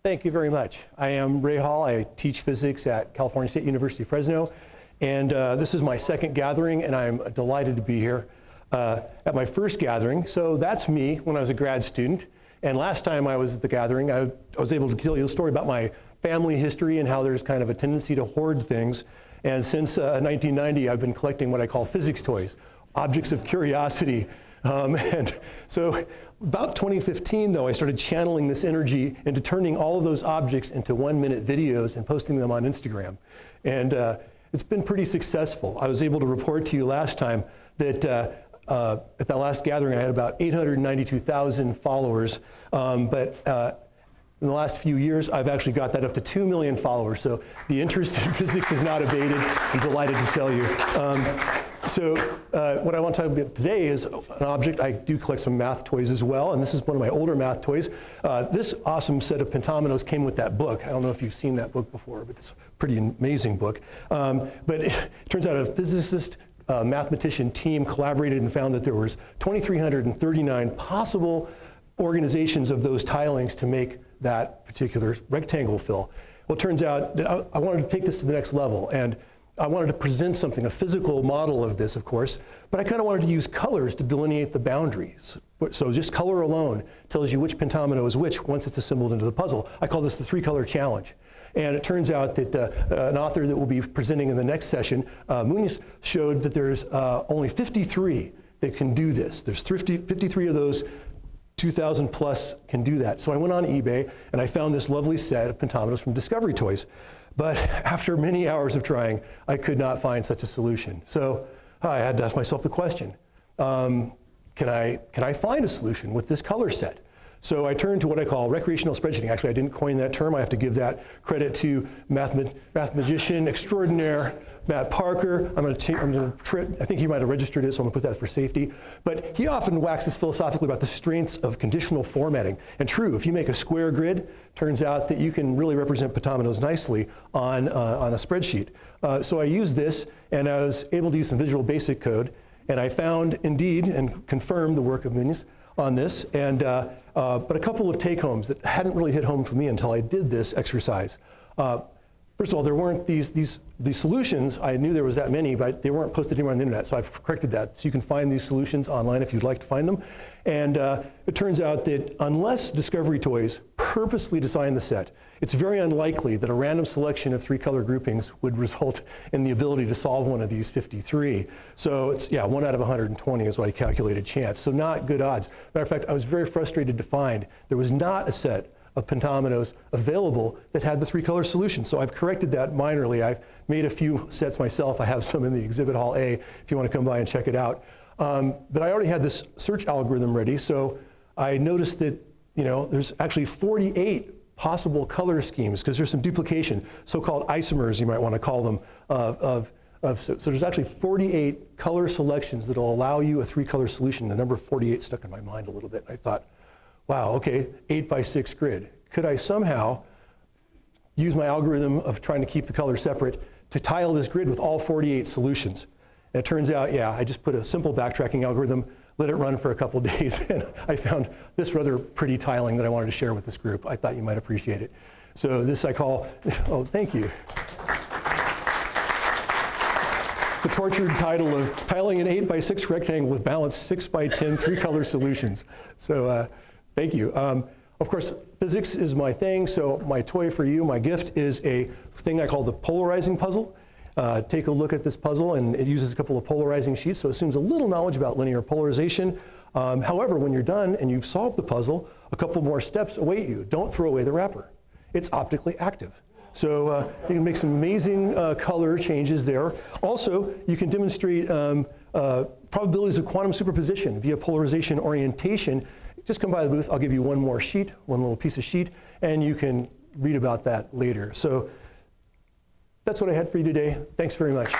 Thank you very much. I am Ray Hall. I teach physics at California State University, Fresno. And this is my second gathering, and I'm delighted to be here at my first gathering. So that's me when I was a grad student. And last time I was at the gathering, I was able to tell you a story about my family history and how there's kind of a tendency to hoard things. And since 1990, I've been collecting what I call physics toys, objects of curiosity. And so about 2015, though, I started channeling this energy into turning all of those objects into 1-minute videos and posting them on Instagram. And it's been pretty successful. I was able to report to you last time that at that last gathering, I had about 892,000 followers. But in the last few years, I've actually got that up to 2 million followers. So the interest in physics has not abated. I'm delighted to tell you. So what I want to talk about today is an object. I do collect some math toys as well, and this is one of my older math toys. This awesome set of pentominoes came with that book. I don't know if you've seen that book before, but it's a pretty amazing book. But it turns out a physicist, mathematician team collaborated and found that there was 2,339 possible organizations of those tilings to make that particular rectangle fill. Well, it turns out that I wanted to take this to the next level, and I wanted to present something, a physical model of this, of course, but I kind of wanted to use colors to delineate the boundaries. So just color alone tells you which pentomino is which once it's assembled into the puzzle. I call this the 3-color challenge. And it turns out that an author that will be presenting in the next session, Muniz, showed that there's only 53 that can do this. There's 53 of those 2,000 plus can do that. So I went on eBay and I found this lovely set of pentominoes from Discovery Toys. But after many hours of trying, I could not find such a solution. So I had to ask myself the question, can I find a solution with this color set? So I turned to what I call recreational spreadsheeting. Actually, I didn't coin that term. I have to give that credit to mathematician extraordinaire Matt Parker. I think he might have registered it, so I'm gonna put that for safety. But he often waxes philosophically about the strengths of conditional formatting. And true, if you make a square grid, turns out that you can really represent pentominoes nicely on a spreadsheet. So I used this, and I was able to use some Visual Basic code, and I found indeed and confirmed the work of Muniz on this, and but a couple of take-homes that hadn't really hit home for me until I did this exercise. First of all, there weren't these solutions. I knew there was that many, but they weren't posted anywhere on the internet, so I've corrected that. So you can find these solutions online if you'd like to find them. And it turns out that unless Discovery Toys purposely designed the set, it's very unlikely that a random selection of 3-color groupings would result in the ability to solve one of these 53. So it's, yeah, 1 out of 120 is what I calculated chance. So not good odds. Matter of fact, I was very frustrated to find there was not a set of pentominoes available that had the 3-color solution. So I've corrected that minorly. I've made a few sets myself. I have some in the exhibit hall A if you want to come by and check it out. But I already had this search algorithm ready, so I noticed that there's actually 48 possible color schemes because there's some duplication, so-called isomers you might want to call them, so there's actually 48 color selections that will allow you a 3-color solution. The number 48 stuck in my mind a little bit. I thought, wow, okay, 8x6 grid. Could I somehow use my algorithm of trying to keep the colors separate to tile this grid with all 48 solutions? And it turns out, yeah, I just put a simple backtracking algorithm, let it run for a couple days, and I found this rather pretty tiling that I wanted to share with this group. I thought you might appreciate it. So this I call, oh, thank you. The tortured title of tiling an 8x6 rectangle with balanced 6x10 3-color solutions. So thank you. Of course, physics is my thing, so my toy for you, my gift, is a thing I call the polarizing puzzle. Take a look at this puzzle, and it uses a couple of polarizing sheets, so it assumes a little knowledge about linear polarization. However, when you're done and you've solved the puzzle, a couple more steps await you. Don't throw away the wrapper. It's optically active. So you can make some amazing color changes there. Also, you can demonstrate probabilities of quantum superposition via polarization orientation. Just come by the booth. I'll give you one more sheet, one little piece of sheet, and you can read about that later. So that's what I had for you today. Thanks very much.